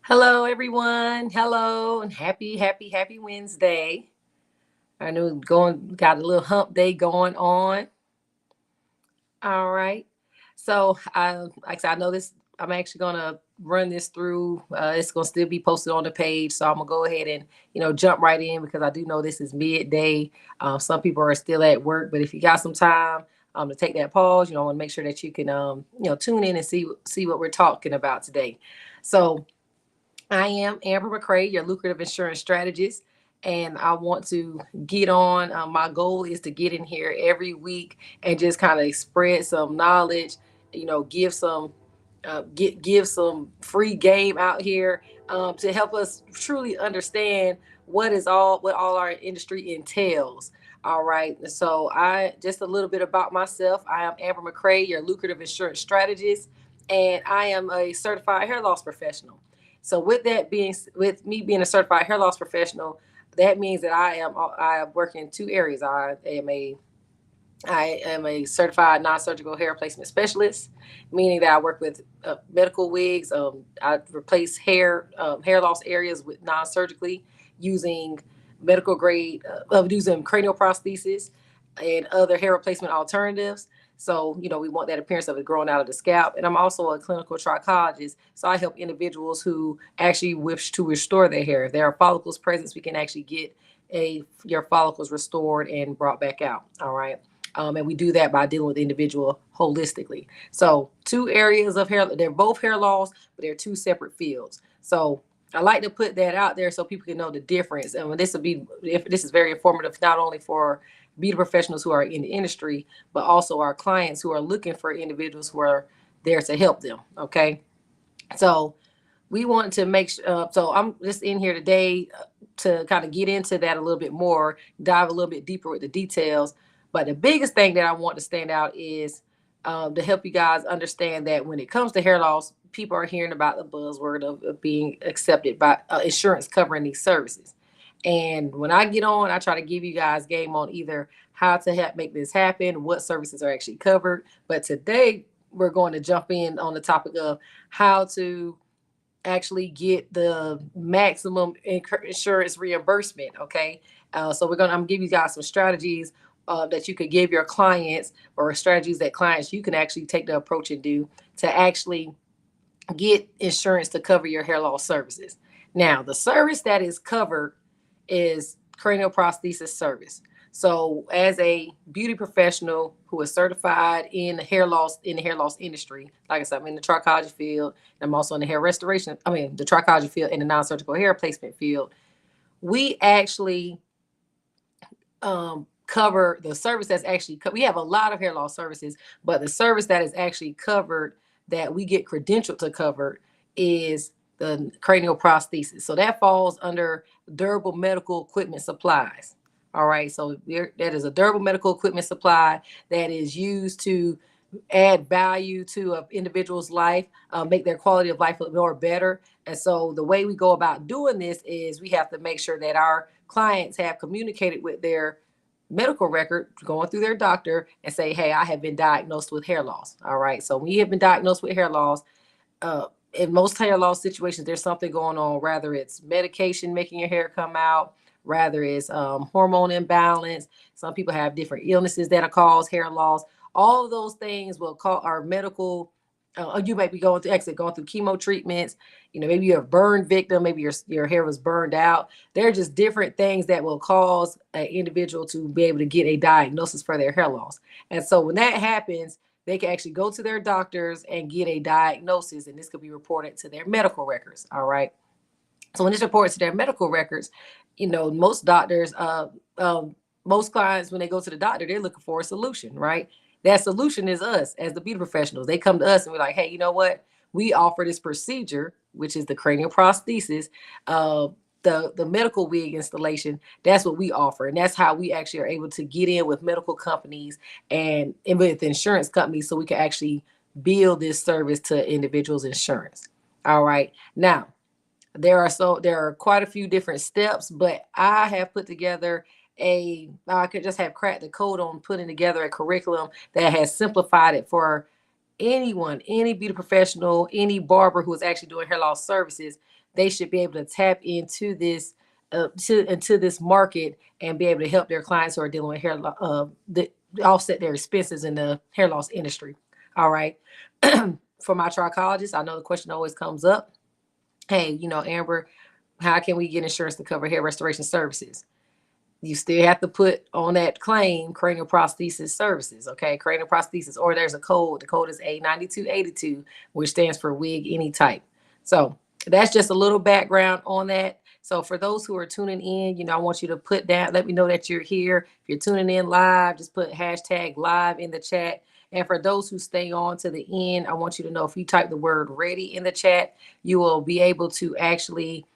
Hello, everyone. Hello, and happy Wednesday. I know got a little hump day going on. All right. So, like I said, I know this. I'm actually gonna run this through. It's gonna still be posted on the page, so I'm gonna go ahead and jump right in because I do know this is midday. Some people are still at work, but if you got some time to take that pause, I want to make sure that you can tune in and see what we're talking about today. So I am Amber McCray, your lucrative insurance strategist, and I want to get on. My goal is to get in here every week and just kind of spread some knowledge, give some give some free game out here to help us truly understand what all our industry entails. All right. So I just a little bit about myself. I am Amber McCray, your lucrative insurance strategist, and I am a certified hair loss professional. So with me being a certified hair loss professional, that means that I work in two areas. I am a certified non-surgical hair replacement specialist, meaning that I work with medical wigs. I replace hair loss areas with non-surgically using medical grade using cranial prosthesis and other hair replacement alternatives. So, we want that appearance of it growing out of the scalp. And I'm also a clinical trichologist. So I help individuals who actually wish to restore their hair. If there are follicles present, we can actually get your follicles restored and brought back out. All right. And we do that by dealing with the individual holistically. So two areas of hair, they're both hair loss, but they're two separate fields. So I like to put that out there so people can know the difference. And this is very informative, not only for beauty professionals who are in the industry, but also our clients who are looking for individuals who are there to help them. Okay. So we want to make sure, so I'm just in here today to kind of get into that a little bit more, dive a little bit deeper with the details. But the biggest thing that I want to stand out is to help you guys understand that when it comes to hair loss, people are hearing about the buzzword of being accepted by insurance covering these services. And when I get on, I try to give you guys game on either how to help make this happen, what services are actually covered. But today, we're going to jump in on the topic of how to actually get the maximum insurance reimbursement. Okay, so I'm gonna give you guys some strategies that you could give your clients, or strategies that clients you can actually take the approach and do to actually get insurance to cover your hair loss services. Now, the service that is covered is cranial prosthesis service. So, as a beauty professional who is certified in the hair loss industry, like I said, I'm in the trichology field. And I'm also in the hair restoration. I mean, the trichology field and the non-surgical hair replacement field. We actually cover the service that's actually we have a lot of hair loss services, but the service that is actually covered, that we get credentialed to cover, is the cranial prosthesis. So that falls under durable medical equipment supplies. All right, so that is a durable medical equipment supply that is used to add value to an individual's life, make their quality of life a little more better. And so the way we go about doing this is we have to make sure that our clients have communicated with their medical record, going through their doctor, and say, hey, I have been diagnosed with hair loss. All right. So we have been diagnosed with hair loss. In most hair loss situations, there's something going on, rather it's medication making your hair come out, rather it's hormone imbalance. Some people have different illnesses that cause hair loss. All of those things will call our medical. You might be going through chemo treatments. Maybe you're a burn victim. Maybe your hair was burned out. There are just different things that will cause an individual to be able to get a diagnosis for their hair loss. And so when that happens, they can actually go to their doctors and get a diagnosis, and this could be reported to their medical records. All right. So when it's reported to their medical records, most doctors, most clients, when they go to the doctor, they're looking for a solution, right? That solution is us as the beauty professionals. They come to us and we're like, hey, you know what? We offer this procedure, which is the cranial prosthesis, the medical wig installation. That's what we offer. And that's how we actually are able to get in with medical companies and with insurance companies so we can actually bill this service to individuals' insurance. All right. Now, there are quite a few different steps, but I have put together I could just have cracked the code on putting together a curriculum that has simplified it for anyone, any beauty professional, any barber who is actually doing hair loss services, they should be able to tap into this into this market and be able to help their clients who are dealing with offset their expenses in the hair loss industry. All right. For my trichologist, I know the question always comes up. Hey, Amber, how can we get insurance to cover hair restoration services? You still have to put on that claim cranial prosthesis services, okay? Cranial prosthesis, or there's a code. The code is A9282, which stands for wig any type. So that's just a little background on that. So for those who are tuning in, I want you to put down, let me know that you're here. If you're tuning in live, just put hashtag live in the chat. And for those who stay on to the end, I want you to know if you type the word ready in the chat, you will be able to actually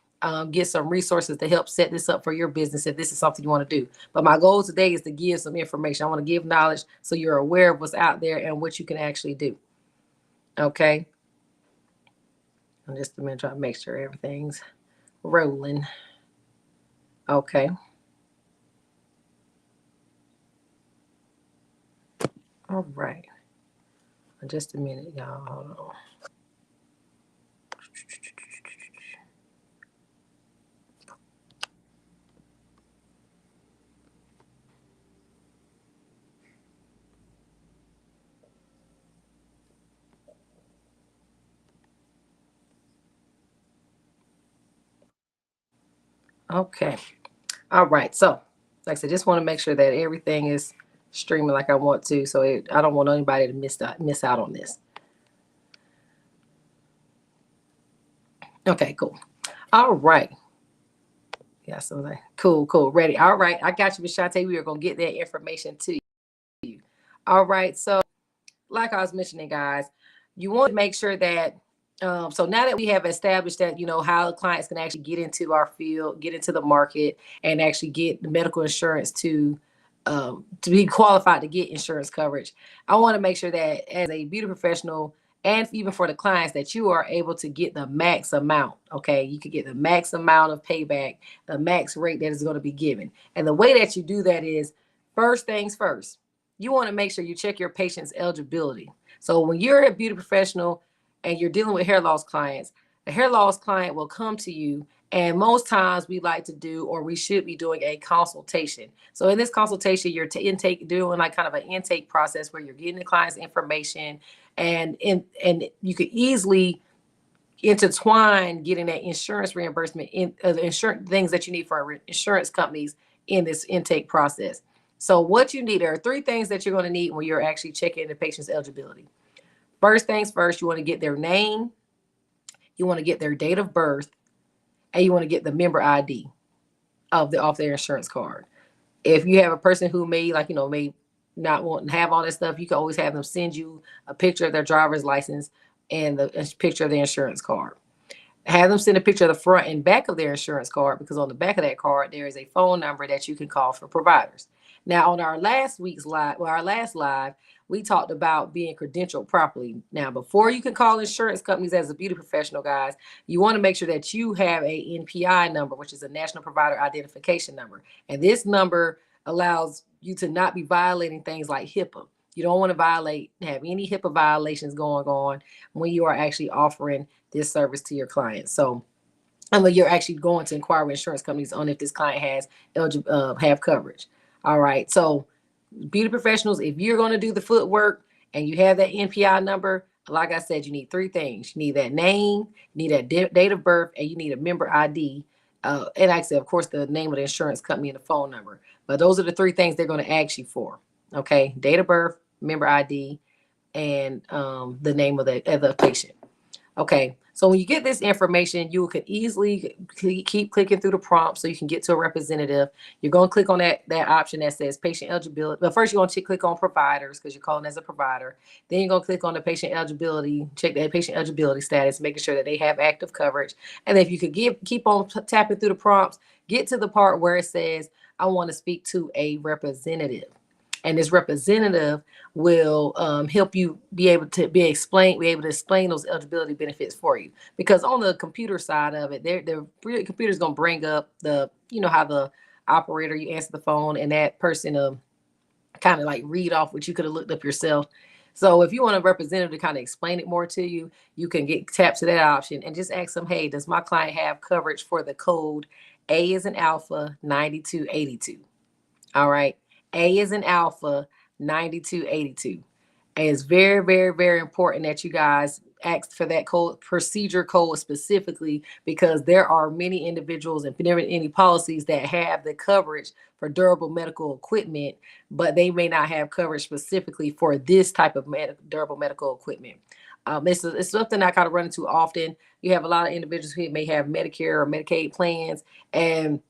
get some resources to help set this up for your business if this is something you want to do. But my goal today is to give some information. I want to give knowledge so you're aware of what's out there and what you can actually do. Okay. I'm just a minute trying to make sure everything's rolling. Okay. All right. Just a minute, y'all. Hold on. Okay. All right. So, like I said, just want to make sure that everything is streaming like I want to. So I don't want anybody to miss out on this. Okay, cool. All right. Yeah, so like, cool. Ready. All right. I got you, Miss Shantae. We are going to get that information to you. All right. So, like I was mentioning, guys, you want to make sure that so now that we have established that how clients can actually get into our field, get into the market, and actually get the medical insurance to be qualified to get insurance coverage, I want to make sure that as a beauty professional and even for the clients that you are able to get the max amount. Okay, you could get the max amount of payback, the max rate that is going to be given, and the way that you do that is first things first. You want to make sure you check your patient's eligibility. So when you're a beauty professional and you're dealing with hair loss clients, the hair loss client will come to you. And most times we like to do, or we should be doing a consultation. So in this consultation, you're doing like kind of an intake process where you're getting the client's information and you could easily intertwine getting that insurance reimbursement in the insurance things that you need for insurance companies in this intake process. So what you need, there are three things that you're going to need when you're actually checking the patient's eligibility. First things first, you want to get their name, you want to get their date of birth, and you want to get the member ID off their insurance card. If you have a person who may not want to have all that stuff, you can always have them send you a picture of their driver's license and the picture of their insurance card. Have them send a picture of the front and back of their insurance card, because on the back of that card, there is a phone number that you can call for providers. Now, on our last live, we talked about being credentialed properly. Now, before you can call insurance companies as a beauty professional, guys, you want to make sure that you have a NPI number, which is a National Provider Identification Number. And this number allows you to not be violating things like HIPAA. You don't want to have any HIPAA violations going on when you are actually offering this service to your clients. So, you're actually going to inquire with insurance companies on if this client has have coverage. All right. So, beauty professionals, if you're going to do the footwork and you have that NPI number, like I said, you need three things. You need that name, you need that date of birth, and you need a member ID. And like I said, of course, the name of the insurance company and the phone number. But those are the three things they're going to ask you for. Okay. Date of birth, member ID, and the name of the patient. Okay, so when you get this information, you can easily keep clicking through the prompt so you can get to a representative. You're going to click on that option that says patient eligibility. But first, you're going to click on providers because you're calling as a provider. Then you're going to click on the patient eligibility, check that patient eligibility status, making sure that they have active coverage. And if you could keep on tapping through the prompts, get to the part where it says, I want to speak to a representative. And this representative will help you be able to explain those eligibility benefits for you. Because on the computer side of it, the computer's going to bring up how the operator, you answer the phone and that person kind of like read off what you could have looked up yourself. So if you want a representative to kind of explain it more to you, you can get tap to that option and just ask them, hey, does my client have coverage for the code A is in alpha 9282? All right. A is in alpha 9282. And it's very, very, very important that you guys ask for that code, procedure code specifically, because there are many individuals and any policies that have the coverage for durable medical equipment, but they may not have coverage specifically for this type of durable medical equipment. It's something I kind of run into often. You have a lot of individuals who may have Medicare or Medicaid plans, and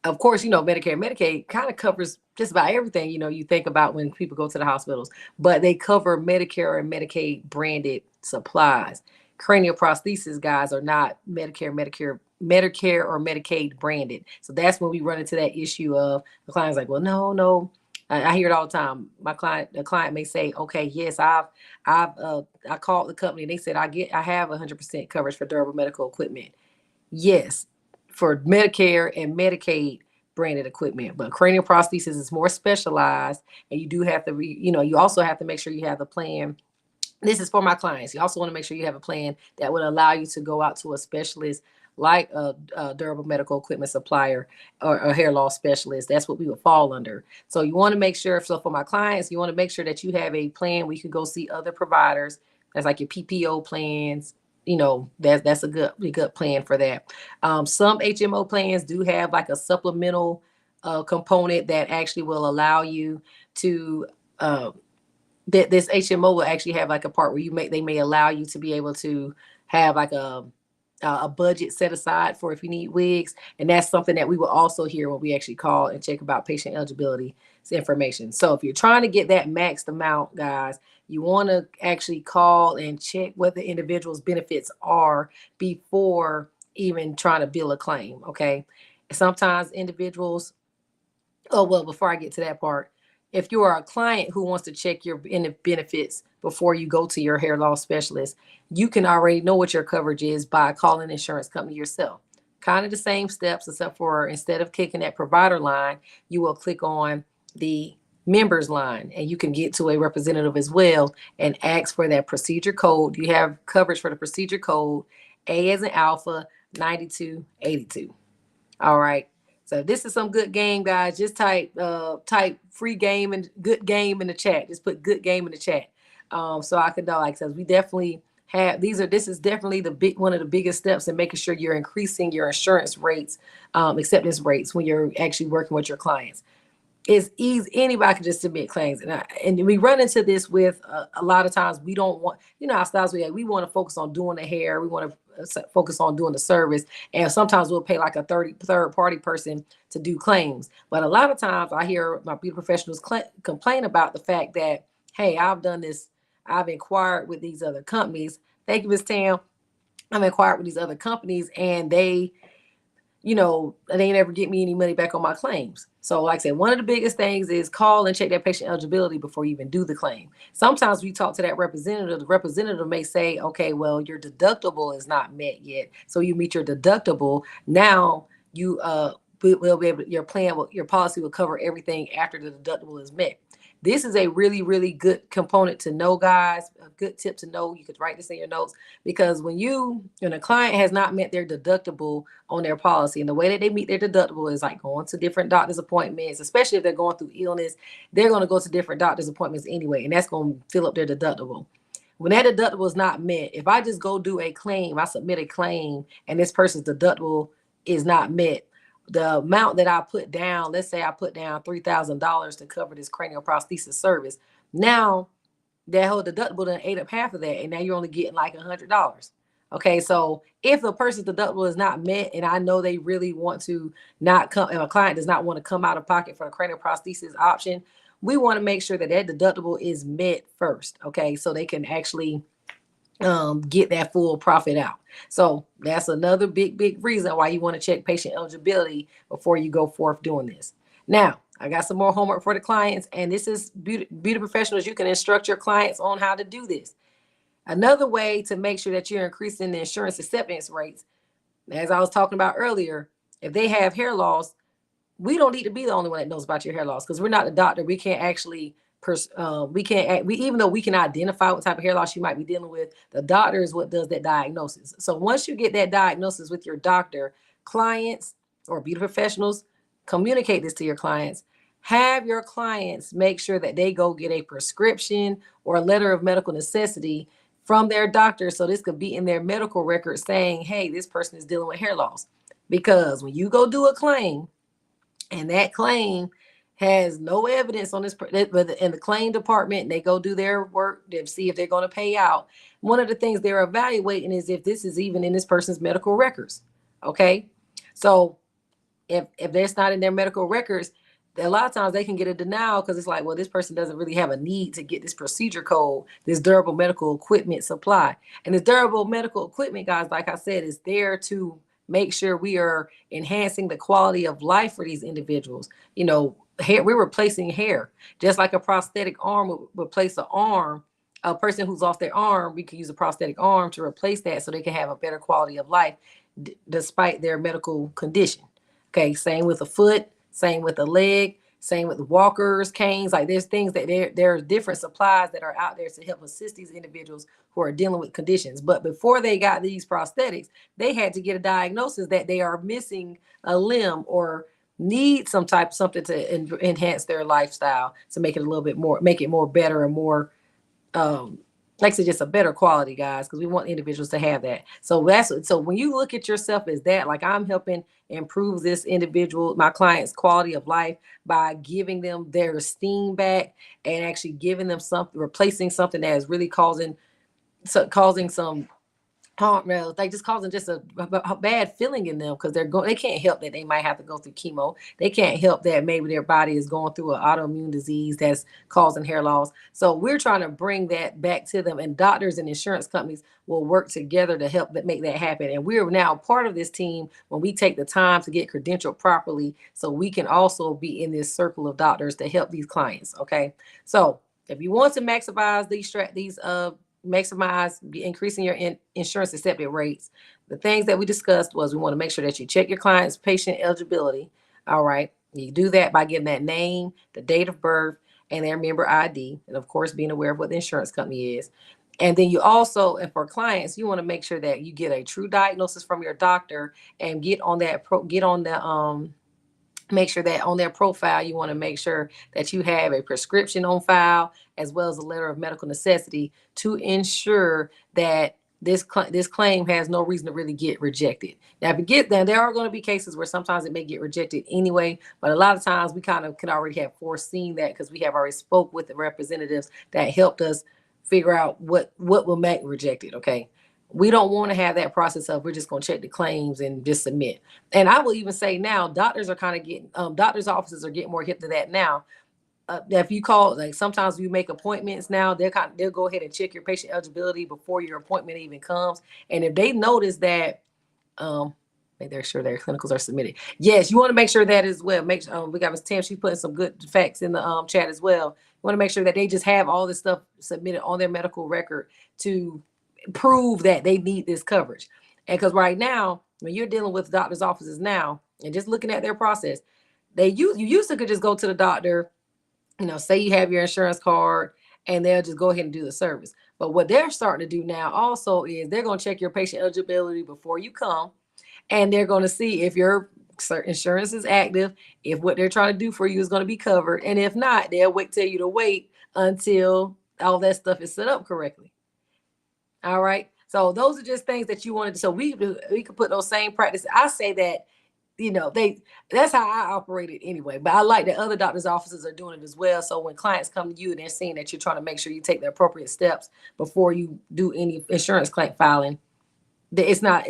of course, Medicare and Medicaid kind of covers just about everything, you think about when people go to the hospitals, but they cover Medicare and Medicaid branded supplies. Cranial prosthesis guys are not Medicare or Medicaid branded. So that's when we run into that issue of the client's like, well, no. I hear it all the time. The client may say, okay, yes, I called the company and they said I have 100% coverage for durable medical equipment. Yes, for Medicare and Medicaid branded equipment, but cranial prosthesis is more specialized, and you do have to you also have to make sure you have the plan. This is for my clients. You also want to make sure you have a plan that would allow you to go out to a specialist like a durable medical equipment supplier or a hair loss specialist. That's what we would fall under. So you want to make sure, so for my clients, you want to make sure that you have a plan where you can go see other providers. That's like your PPO plans. That's a good plan for that. Some HMO plans do have like a supplemental component that actually will allow you to that this HMO will actually have like a part where they may allow you to be able to have like a budget set aside for if you need wigs, and that's something that we will also hear when we actually call and check about patient eligibility information. So if you're trying to get that maxed amount, guys, you want to actually call and check what the individual's benefits are before even trying to bill a claim. Okay, sometimes individuals, oh, well, before I get to that part, if you are a client who wants to check your benefits before you go to your hair loss specialist, you can already know what your coverage is by calling an insurance company yourself. Kind of the same steps, except for instead of clicking that provider line, you will click on the members line, and you can get to a representative as well and ask for that procedure code. You have coverage for the procedure code A as in alpha 9282. All right. So this is some good game, guys. Just type free game and good game in the chat. Just put good game in the chat. So I can know, like, says we definitely have this is definitely one of the biggest steps in making sure you're increasing your insurance rates, acceptance rates when you're actually working with your clients. It's easy. Anybody can just submit claims, and we run into this with a lot of times. We don't want, our styles. We want to focus on doing the hair. We want to focus on doing the service, and sometimes we'll pay like a third party person to do claims. But a lot of times, I hear my beauty professionals complain about the fact that, hey, I've done this. I've inquired with these other companies. Thank you, Ms. Tam. I've inquired with these other companies, and they never get me any money back on my claims. So like I said, one of the biggest things is call and check that patient eligibility before you even do the claim. Sometimes we talk to that representative. The representative may say, okay, well, your deductible is not met yet. So you meet your deductible. Now you will be able, your policy will cover everything after the deductible is met. This is a really, really good component to know, guys. A good tip to know. You could write this in your notes, because when a client has not met their deductible on their policy, and the way that they meet their deductible is like going to different doctor's appointments, especially if they're going through illness, they're going to go to different doctor's appointments anyway, and that's going to fill up their deductible. When that deductible is not met, if I just go do a claim, I submit a claim, and this person's deductible is not met, the amount that I put down, let's say I put down $3,000 to cover this cranial prosthesis service. Now that whole deductible done ate up half of that, and now you're only getting like $100. Okay, so if a person's deductible is not met, and I know they really want to not come, and a client does not want to come out of pocket for a cranial prosthesis option, we want to make sure that deductible is met first. Okay, so they can actually get that full profit out. So that's another big reason why you want to check patient eligibility before you go forth doing this. Now, I got some more homework for the clients, and this is beauty professionals. You can instruct your clients on how to do this. Another way to make sure that you're increasing the insurance acceptance rates, as I was talking about earlier, if they have hair loss, we don't need to be the only one that knows about your hair loss, because we're not the doctor. We can't actually even though we can identify what type of hair loss you might be dealing with, the doctor is what does that diagnosis. So once you get that diagnosis with your doctor, clients or beauty professionals communicate this to your clients. Have your clients make sure that they go get a prescription or a letter of medical necessity from their doctor, so this could be in their medical record saying, hey, this person is dealing with hair loss. Because when you go do a claim and that claim has no evidence on this, in the claim department, they go do their work to see if they're going to pay out. One of the things they're evaluating is if this is even in this person's medical records. Okay. So if that's not in their medical records, a lot of times they can get a denial because it's like, well, this person doesn't really have a need to get this procedure code, this durable medical equipment supply. And this durable medical equipment, guys, like I said, is there to make sure we are enhancing the quality of life for these individuals. Hair, we're replacing hair, just like a prosthetic arm would replace an arm. A person who's off their arm, we could use a prosthetic arm to replace that so they can have a better quality of life despite their medical condition. Okay, same with a foot, same with a leg, same with walkers, canes. Like there's things that there are different supplies that are out there to help assist these individuals who are dealing with conditions. But before they got these prosthetics, they had to get a diagnosis that they are missing a limb or need something to enhance their lifestyle to make it a little bit more, make it more better and more like I said, just a better quality, guys, because we want individuals to have that. So when you look at yourself as that, like I'm helping improve this individual, my client's quality of life by giving them their esteem back and actually giving them something, replacing something that is really causing some harm, like just causing just a bad feeling in them because they can't help that they might have to go through chemo. They can't help that maybe their body is going through an autoimmune disease that's causing hair loss. So we're trying to bring that back to them, and doctors and insurance companies will work together to help make that happen. And we're now part of this team when we take the time to get credentialed properly, so we can also be in this circle of doctors to help these clients. Okay, so if you want to maximize maximize increasing your insurance accepted rates, the things that we discussed was we want to make sure that you check your client's patient eligibility. All right, you do that by getting that name, the date of birth, and their member ID, and of course being aware of what the insurance company is. And then you also, and for clients, you want to make sure that you get a true diagnosis from your doctor and make sure that on their profile, you want to make sure that you have a prescription on file as well as a letter of medical necessity to ensure that this claim has no reason to really get rejected. Now, there are going to be cases where sometimes it may get rejected anyway, but a lot of times we kind of can already have foreseen that because we have already spoke with the representatives that helped us figure out what will make rejected. Okay. We don't want to have that process of we're just going to check the claims and just submit. And I will even say now, doctors offices are getting more hip to that now. If you call, like sometimes you make appointments now, they'll go ahead and check your patient eligibility before your appointment even comes. And if they notice that, they're sure their clinicals are submitted. Yes, you want to make sure that as well. We got Ms. Tam, she's putting some good facts in the chat as well. You want to make sure that they just have all this stuff submitted on their medical record to prove that they need this coverage. And because right now, when you're dealing with doctors' offices now and just looking at their process, you used to could just go to the doctor, say you have your insurance card, and they'll just go ahead and do the service. But what they're starting to do now also is they're going to check your patient eligibility before you come, and they're going to see if your insurance is active, if what they're trying to do for you is going to be covered, and if not, they'll tell you to wait until all that stuff is set up correctly. All right. So those are just things that you wanted to, so we could put those same practices. I say that, that's how I operated anyway, but I like that other doctors' offices are doing it as well. So when clients come to you and they're seeing that you're trying to make sure you take the appropriate steps before you do any insurance claim filing, it's not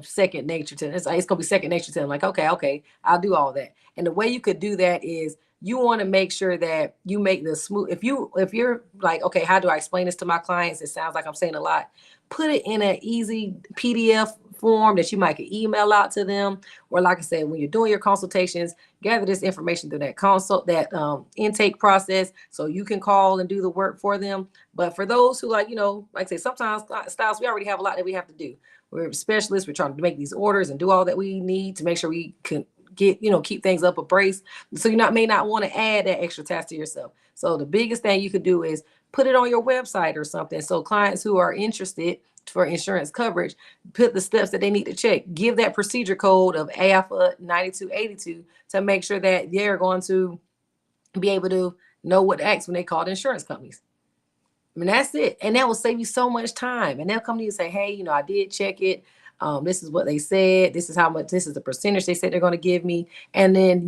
second nature to them. It's going to be second nature to them. Like, okay, I'll do all that. And the way you could do that is you want to make sure that you make the smooth. If you're like, okay, how do I explain this to my clients? It sounds like I'm saying a lot. Put it in an easy PDF form that you might could email out to them. Or like I said, when you're doing your consultations, gather this information through that intake process so you can call and do the work for them. But for those who like I say, sometimes styles, we already have a lot that we have to do. We're specialists. We're trying to make these orders and do all that we need to make sure we can keep things up a brace. So you may not want to add that extra task to yourself. So the biggest thing you could do is put it on your website or something. So clients who are interested for insurance coverage, put the steps that they need to check. Give that procedure code of AFA 9282 to make sure that they're going to be able to know what to ask when they call the insurance companies. I mean, that's it. And that will save you so much time. And they'll come to you and say, hey, I did check it. This is what they said. This is how much, this is the percentage they said they're going to give me. And then,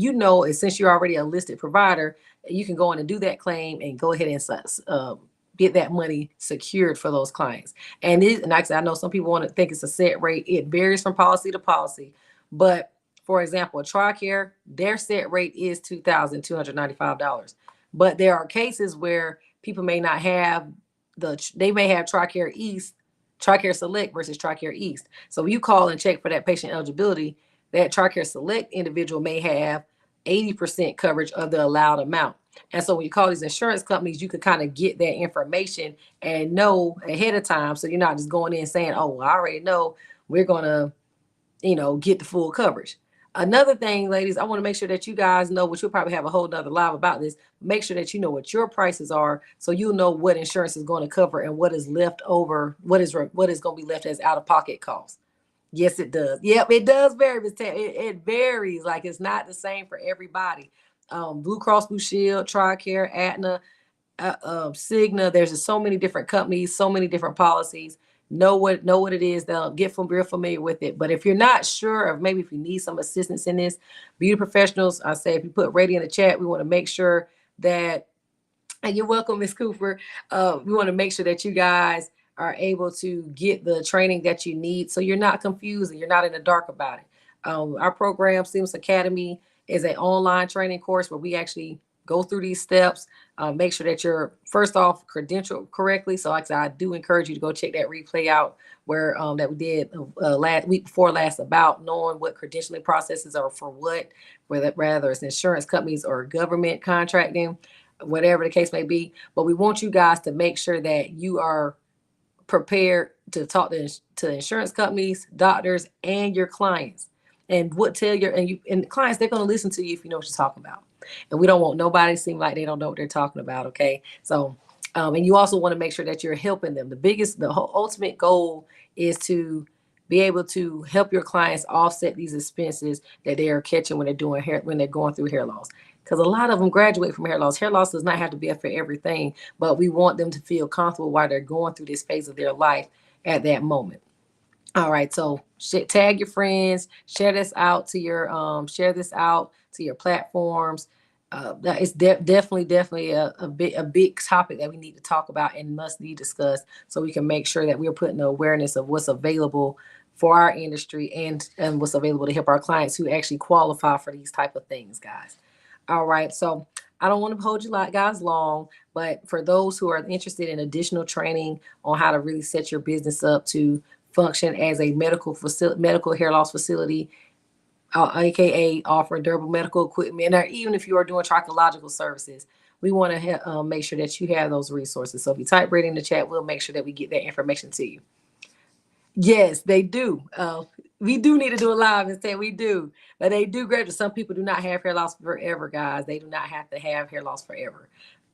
since you're already a listed provider, you can go in and do that claim and go ahead and get that money secured for those clients. And like I said, I know some people want to think it's a set rate. It varies from policy to policy. But for example, a TRICARE, their set rate is $2,295. But there are cases where people may not have they may have TRICARE East, TRICARE Select versus TRICARE East. So you call and check for that patient eligibility, that TRICARE Select individual may have 80% coverage of the allowed amount. And so when you call these insurance companies, you could kind of get that information and know ahead of time. So you're not just going in saying, oh, well, I already know we're going to, get the full coverage. Another thing, ladies, I want to make sure that you guys know, which we'll probably have a whole nother live about this. Make sure that you know what your prices are, so you'll know what insurance is going to cover and what is left over, what is going to be left as out-of-pocket costs. Yes, it does. Yep, it does vary. It varies. Like, it's not the same for everybody. Blue Cross Blue Shield, TRICARE, Aetna, Cigna. There's just so many different companies, so many different policies. Know what it is. They'll get real familiar with it. But if you're not sure, or maybe if you need some assistance in this, beauty professionals, I say, if you put ready in the chat, we want to make sure that, and you're welcome, Ms. Cooper. We want to make sure that you guys are able to get the training that you need, so you're not confused and you're not in the dark about it. Our program, Seamless Academy, is an online training course where we actually go through these steps. Make sure that you're, first off, credentialed correctly. So like I said, I do encourage you to go check that replay out where that we did week before last about knowing what credentialing processes are for what, whether it's insurance companies or government contracting, whatever the case may be. But we want you guys to make sure that you are prepared to talk to insurance companies, doctors, and your clients. And and clients, they're going to listen to you if you know what you're talking about. And we don't want nobody to seem like they don't know what they're talking about. Okay. So, and you also want to make sure that you're helping them. The whole ultimate goal is to be able to help your clients offset these expenses that they are catching when they're going through hair loss. Because a lot of them graduate from hair loss. Hair loss does not have to be for everything, but we want them to feel comfortable while they're going through this phase of their life at that moment. All right, so tag your friends, share this out to your platforms. That is definitely a big topic that we need to talk about and must be discussed, so we can make sure that we're putting the awareness of what's available for our industry and what's available to help our clients who actually qualify for these type of things, guys. All right, so I don't want to hold you guys long, but for those who are interested in additional training on how to really set your business up to function as a medical hair loss facility, aka offering durable medical equipment, or even if you are doing trichological services, we want to make sure that you have those resources. So if you type right in the chat, we'll make sure that we get that information to you. Yes, they do. We do need to do a live instead. We do, but they do graduate. Some people do not have hair loss forever, guys. They do not have to have hair loss forever.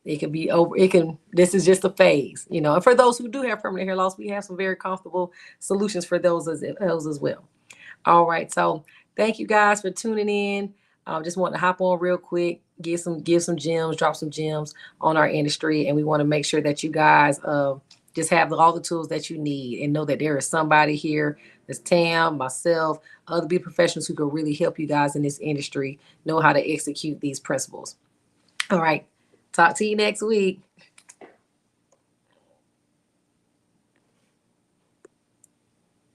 It can be over. This is just a phase, And for those who do have permanent hair loss, we have some very comfortable solutions for those as well. All right. So thank you guys for tuning in. Just want to hop on real quick, give some gems, drop some gems on our industry. And we want to make sure that you guys just have all the tools that you need and know that there is somebody here. There's Tam, myself, other beauty professionals who can really help you guys in this industry know how to execute these principles. All right. Talk to you next week.